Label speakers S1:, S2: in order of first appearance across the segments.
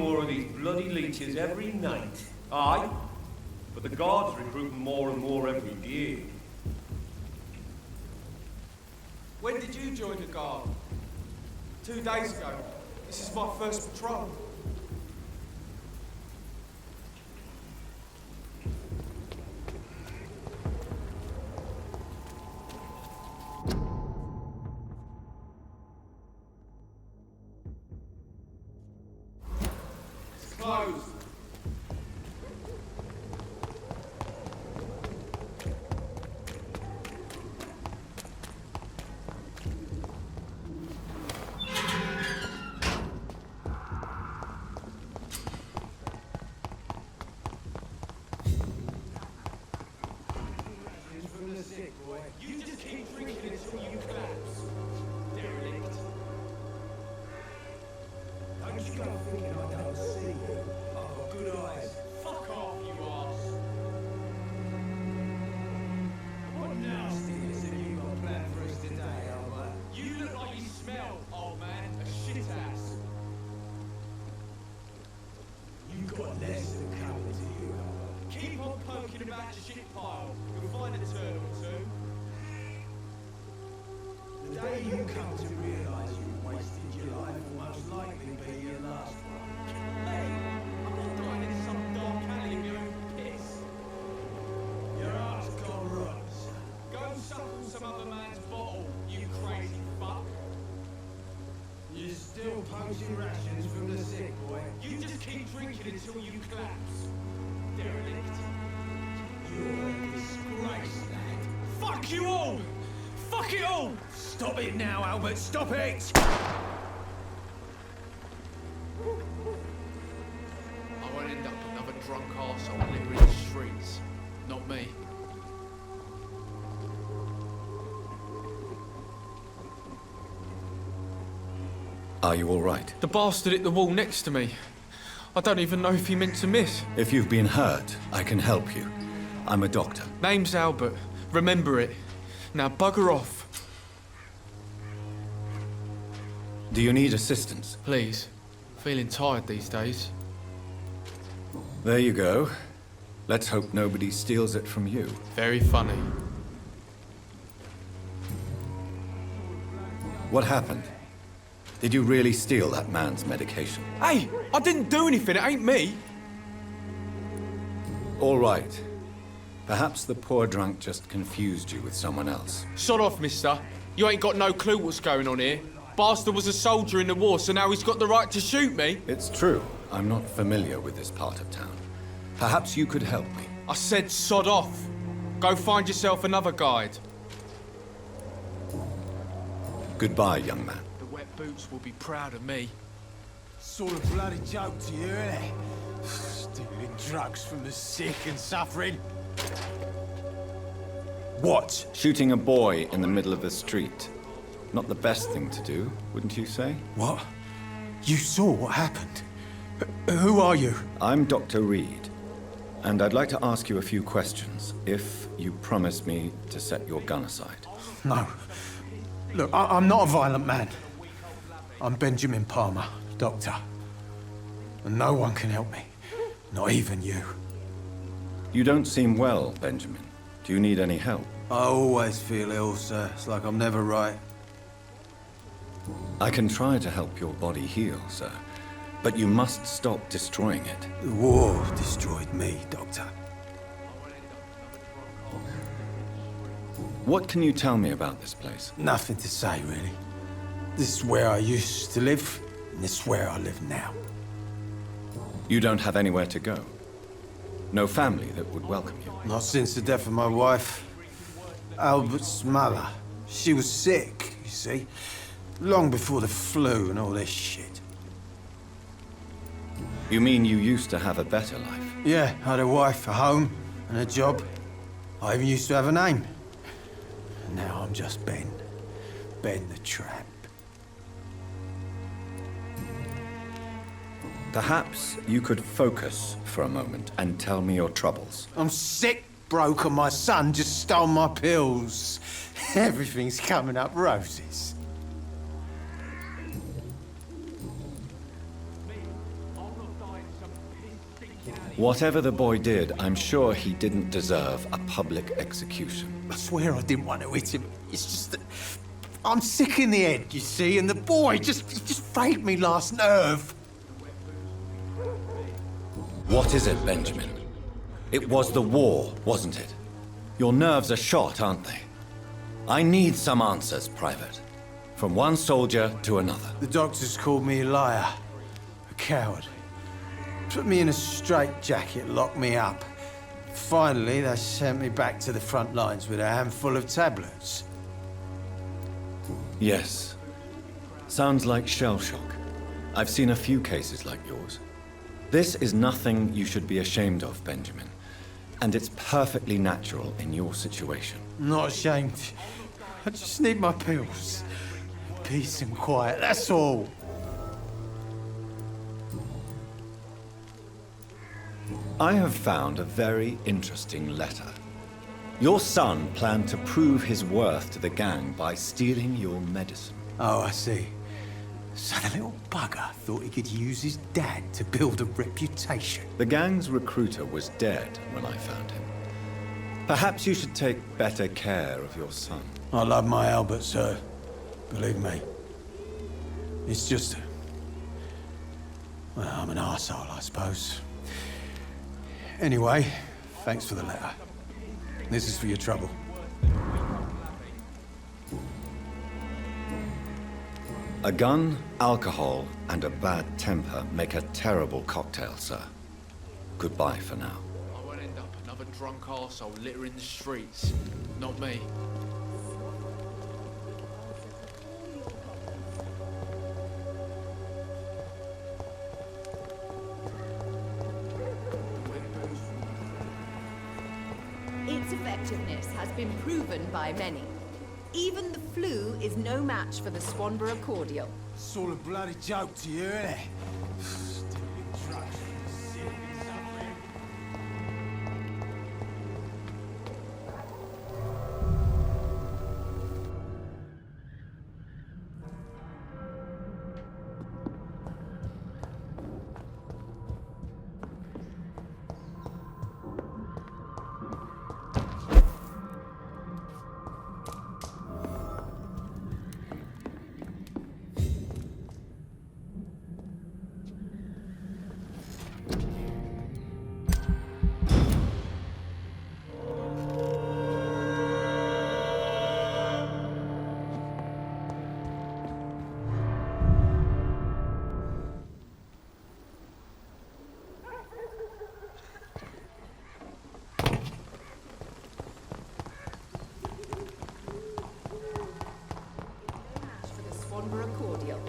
S1: more of these bloody leeches every night. Aye, but the guards recruiting more and more every day.
S2: When did you join the guard? 2 days ago. This is my first patrol. It's closed. You just keep drinking until you collapse. Derelict.
S3: Don't you go thinking I don't see you. I've got good eyes.
S2: Fuck off, you arse.
S3: What nastiness have you got planned for us today, Albert?
S2: You look like you smell, old man. A shit ass.
S3: You've got less than coming to you, Albert.
S2: Keep on poking about your shit pile. You'll find a turtle or two.
S3: The day you come to realise you've wasted your life will most likely be your last one.
S2: Hey, I'm not dying in some dark alley of your own piss.
S3: Your heart's gone rotten, son.
S2: Go and suckle some other man's bottle, you crazy fuck.
S3: You're still poaching rations from the sick boy.
S2: You just keep drinking until you collapse. Derelict.
S3: You're a disgrace, lad.
S2: Fuck you all! Fuck it all!
S3: Stop it now, Albert, stop it!
S4: I won't end up another drunk arsehole littering the streets. Not me.
S5: Are you all right?
S4: The bastard hit the wall next to me. I don't even know if he meant to miss.
S5: If you've been hurt, I can help you. I'm a doctor.
S4: Name's Albert. Remember it. Now bugger off.
S5: Do you need assistance?
S4: Please. Feeling tired these days.
S5: There you go. Let's hope nobody steals it from you.
S4: Very funny.
S5: What happened? Did you really steal that man's medication?
S4: Hey! I didn't do anything, it ain't me!
S5: All right. Perhaps the poor drunk just confused you with someone else.
S4: Shut off, mister. You ain't got no clue what's going on here. Bastard was a soldier in the war, so now he's got the right to shoot me.
S5: It's true. I'm not familiar with this part of town. Perhaps you could help me.
S4: I said sod off. Go find yourself another guide.
S5: Goodbye, young man.
S4: The wet boots will be proud of me.
S3: Sort of bloody joke to you, eh? Stealing drugs from the sick and suffering. What?
S5: Shooting a boy in the middle of the street. Not the best thing to do, wouldn't you say?
S3: What? You saw what happened? Who are you?
S5: I'm Dr. Reed, and I'd like to ask you a few questions, if you promise me to set your gun aside.
S3: No. Look, I'm not a violent man. I'm Benjamin Palmer, doctor. And no one can help me. Not even you.
S5: You don't seem well, Benjamin. Do you need any help?
S3: I always feel ill, sir. It's like I'm never right.
S5: I can try to help your body heal, sir. But you must stop destroying it.
S3: The war destroyed me, doctor.
S5: What can you tell me about this place?
S3: Nothing to say, really. This is where I used to live, and this is where I live now.
S5: You don't have anywhere to go? No family that would welcome you?
S3: Not since the death of my wife, Albert's mother. She was sick, you see. Long before the flu and all this shit.
S5: You mean you used to have a better life?
S3: Yeah, I had a wife, a home, and a job. I even used to have a name. And now I'm just Ben. Ben the Tramp.
S5: Perhaps you could focus for a moment and tell me your troubles.
S3: I'm sick, broke, and my son just stole my pills. Everything's coming up roses.
S5: Whatever the boy did, I'm sure he didn't deserve a public execution.
S3: I swear I didn't want to hit him. It's just that I'm sick in the head, you see, and the boy he just frayed me last nerve.
S5: What is it, Benjamin? It was the war, wasn't it? Your nerves are shot, aren't they? I need some answers, Private. From one soldier to another.
S3: The doctors called me a liar, a coward. Put me in a straitjacket, locked me up. Finally, they sent me back to the front lines with a handful of tablets.
S5: Yes. Sounds like shell shock. I've seen a few cases like yours. This is nothing you should be ashamed of, Benjamin. And it's perfectly natural in your situation.
S3: I'm not ashamed. I just need my pills. Peace and quiet, that's all.
S5: I have found a very interesting letter. Your son planned to prove his worth to the gang by stealing your medicine.
S3: Oh, I see. So the little bugger thought he could use his dad to build a reputation.
S5: The gang's recruiter was dead when I found him. Perhaps you should take better care of your son.
S3: I love my Albert, sir. Believe me. It's just... well, I'm an arsehole, I suppose. Anyway, thanks for the letter. This is for your trouble.
S5: A gun, alcohol, and a bad temper make a terrible cocktail, sir. Goodbye for now.
S4: I won't end up another drunk arsehole littering the streets. Not me.
S6: Its effectiveness has been proven by many. Even the flu is no match for the Swanborough cordial.
S3: It's all a bloody joke to you, isn't it?
S6: For the Swanborough cordial.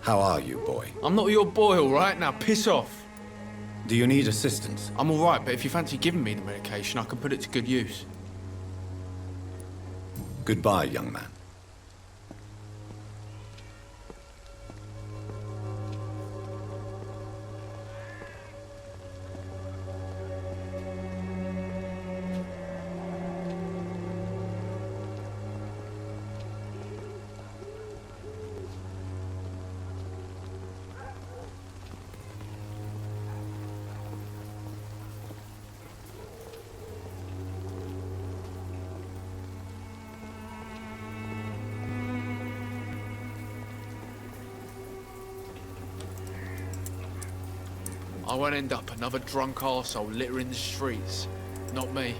S5: How are you, boy?
S4: I'm not your boy, all right? Now piss off.
S5: Do you need assistance?
S4: I'm all right, but if you fancy giving me the medication, I can put it to good use.
S5: Goodbye, young man.
S4: I won't end up another drunk arsehole littering the streets. Not me.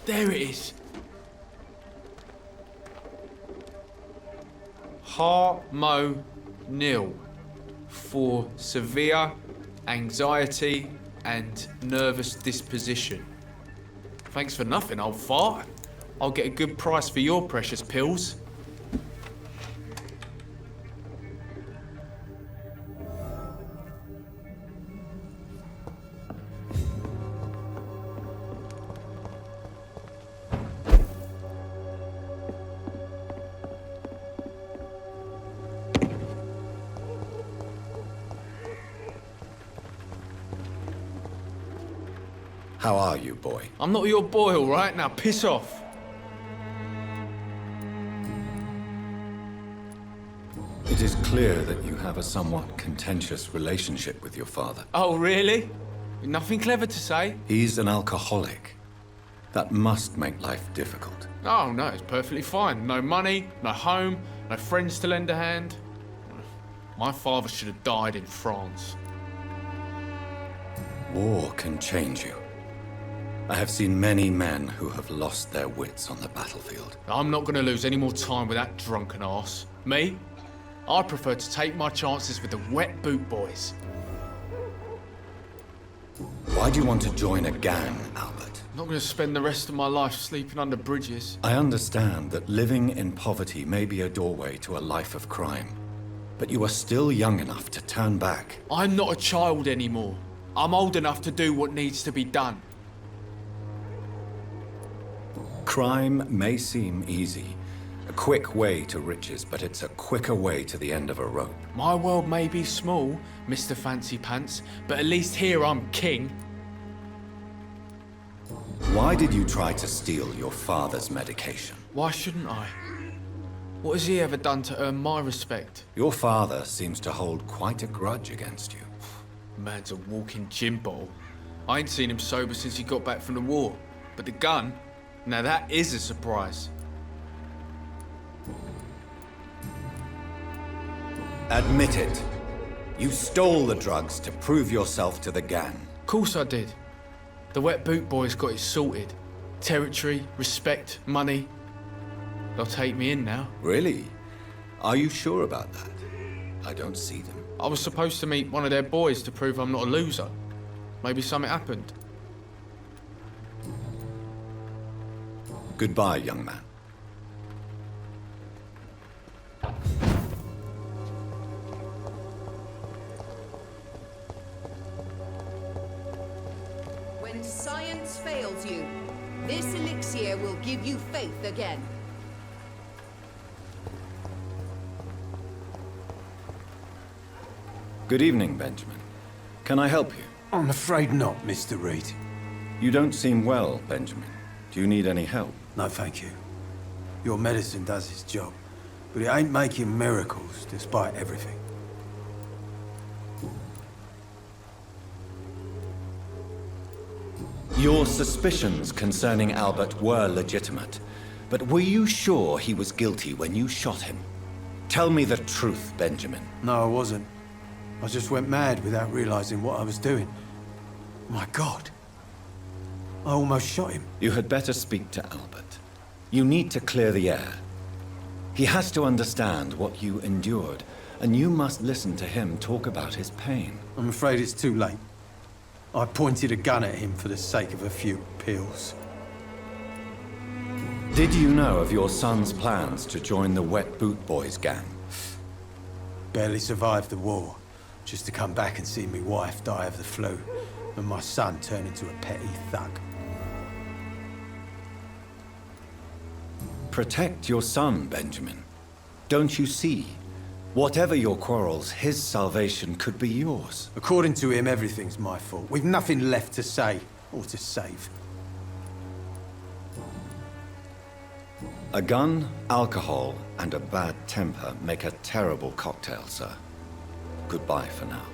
S4: There it is. Harmonil for severe anxiety and nervous disposition. Thanks for nothing, old fart. I'll get a good price for your precious pills.
S5: How are you, boy?
S4: I'm not your boy, all right? Now piss off.
S5: It is clear that you have a somewhat contentious relationship with your father.
S4: Oh, really? Nothing clever to say?
S5: He's an alcoholic. That must make life difficult.
S4: Oh, no, it's perfectly fine. No money, no home, no friends to lend a hand. My father should have died in France.
S5: War can change you. I have seen many men who have lost their wits on the battlefield.
S4: I'm not going to lose any more time with that drunken arse. Me? I prefer to take my chances with the wet boot boys.
S5: Why do you want to join a gang, Albert?
S4: I'm not going to spend the rest of my life sleeping under bridges.
S5: I understand that living in poverty may be a doorway to a life of crime. But you are still young enough to turn back.
S4: I'm not a child anymore. I'm old enough to do what needs to be done.
S5: Crime may seem easy, a quick way to riches, but it's a quicker way to the end of a rope.
S4: My world may be small, Mr. Fancy Pants, but at least here I'm king.
S5: Why did you try to steal your father's medication?
S4: Why shouldn't I? What has he ever done to earn my respect?
S5: Your father seems to hold quite a grudge against you.
S4: Man's a walking gin bottle. I ain't seen him sober since he got back from the war. But the gun? Now that is a surprise.
S5: Admit it. You stole the drugs to prove yourself to the gang.
S4: Of course I did. The wet boot boys got it sorted. Territory, respect, money. They'll take me in now.
S5: Really? Are you sure about that? I don't see them.
S4: I was supposed to meet one of their boys to prove I'm not a loser. Maybe something happened.
S5: Goodbye, young man.
S6: When science fails you, this elixir will give you faith again.
S5: Good evening, Benjamin. Can I help you?
S3: I'm afraid not, Mr. Reed.
S5: You don't seem well, Benjamin. Do you need any help?
S3: No, thank you. Your medicine does its job, but it ain't making miracles despite everything.
S5: Your suspicions concerning Albert were legitimate, but were you sure he was guilty when you shot him? Tell me the truth, Benjamin.
S3: No, I wasn't. I just went mad without realizing what I was doing. My God. I almost shot him.
S5: You had better speak to Albert. You need to clear the air. He has to understand what you endured, and you must listen to him talk about his pain.
S3: I'm afraid it's too late. I pointed a gun at him for the sake of a few pills.
S5: Did you know of your son's plans to join the Wet Boot Boys gang?
S3: Barely survived the war, just to come back and see me wife die of the flu, and my son turn into a petty thug.
S5: Protect your son, Benjamin. Don't you see? Whatever your quarrels, his salvation could be yours.
S3: According to him, everything's my fault. We've nothing left to say or to save.
S5: A gun, alcohol, and a bad temper make a terrible cocktail, sir. Goodbye for now.